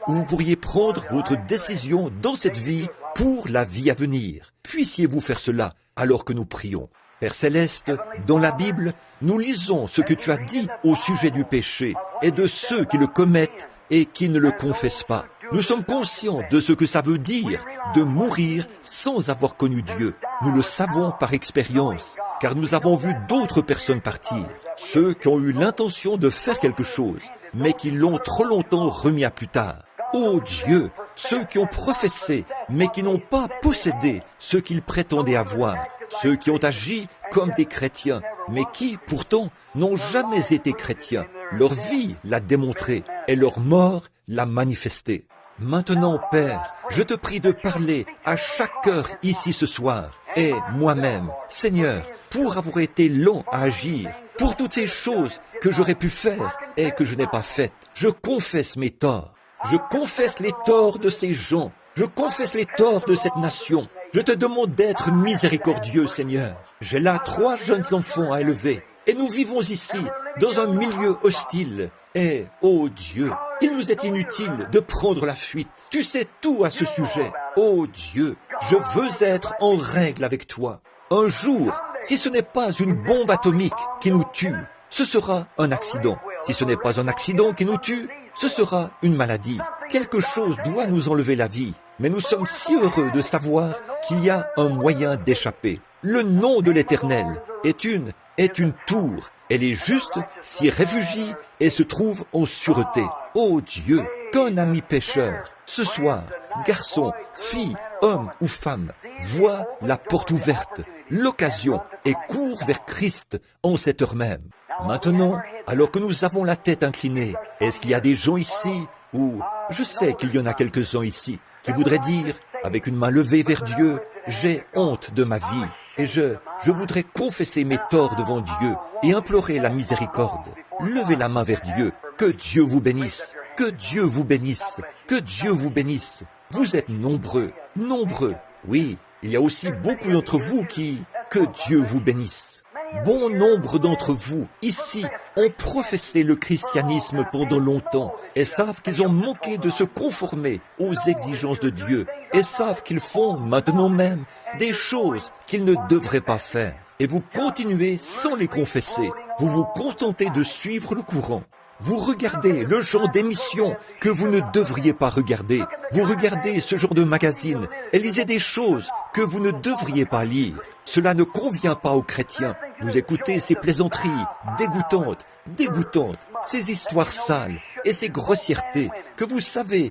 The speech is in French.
où vous pourriez prendre votre décision dans cette vie pour la vie à venir. Puissiez-vous faire cela alors que nous prions. Père Céleste, dans la Bible, nous lisons ce que tu as dit au sujet du péché et de ceux qui le commettent et qui ne le confessent pas. Nous sommes conscients de ce que ça veut dire de mourir sans avoir connu Dieu. Nous le savons par expérience, car nous avons vu d'autres personnes partir. Ceux qui ont eu l'intention de faire quelque chose, mais qui l'ont trop longtemps remis à plus tard. Ô Dieu, ceux qui ont professé, mais qui n'ont pas possédé ce qu'ils prétendaient avoir. Ceux qui ont agi comme des chrétiens, mais qui, pourtant, n'ont jamais été chrétiens. Leur vie l'a démontré et leur mort l'a manifesté. Maintenant, Père, je te prie de parler à chaque cœur ici ce soir, et moi-même, Seigneur, pour avoir été lent à agir, pour toutes ces choses que j'aurais pu faire et que je n'ai pas faites. Je confesse mes torts. Je confesse les torts de ces gens. Je confesse les torts de cette nation. Je te demande d'être miséricordieux, Seigneur. J'ai là 3 jeunes enfants à élever, et nous vivons ici, dans un milieu hostile. Et, ô Dieu, il nous est inutile de prendre la fuite. Tu sais tout à ce sujet. Ô Dieu, je veux être en règle avec toi. Un jour, si ce n'est pas une bombe atomique qui nous tue, ce sera un accident. Si ce n'est pas un accident qui nous tue, ce sera une maladie. Quelque chose doit nous enlever la vie. Mais nous sommes si heureux de savoir qu'il y a un moyen d'échapper. Le nom de l'Éternel est une tour. Et les justes s'y réfugient et se trouvent en sûreté. Ô Dieu, qu'un ami pécheur, ce soir, garçon, fille, homme ou femme, voit la porte ouverte, l'occasion et court vers Christ en cette heure même. Maintenant, alors que nous avons la tête inclinée, est-ce qu'il y a des gens ici, ou je sais qu'il y en a quelques-uns ici, qui voudraient dire, avec une main levée vers Dieu, j'ai honte de ma vie, et je voudrais confesser mes torts devant Dieu et implorer la miséricorde. Levez la main vers Dieu, que Dieu vous bénisse, que Dieu vous bénisse, que Dieu vous bénisse. Vous êtes nombreux, nombreux. Oui, il y a aussi beaucoup d'entre vous que Dieu vous bénisse. Bon nombre d'entre vous, ici, ont professé le christianisme pendant longtemps et savent qu'ils ont manqué de se conformer aux exigences de Dieu et savent qu'ils font maintenant même des choses qu'ils ne devraient pas faire. Et vous continuez sans les confesser. Vous vous contentez de suivre le courant. Vous regardez le genre d'émissions que vous ne devriez pas regarder. Vous regardez ce genre de magazines et lisez des choses que vous ne devriez pas lire. Cela ne convient pas aux chrétiens. Vous écoutez ces plaisanteries dégoûtantes, ces histoires sales et ces grossièretés que vous savez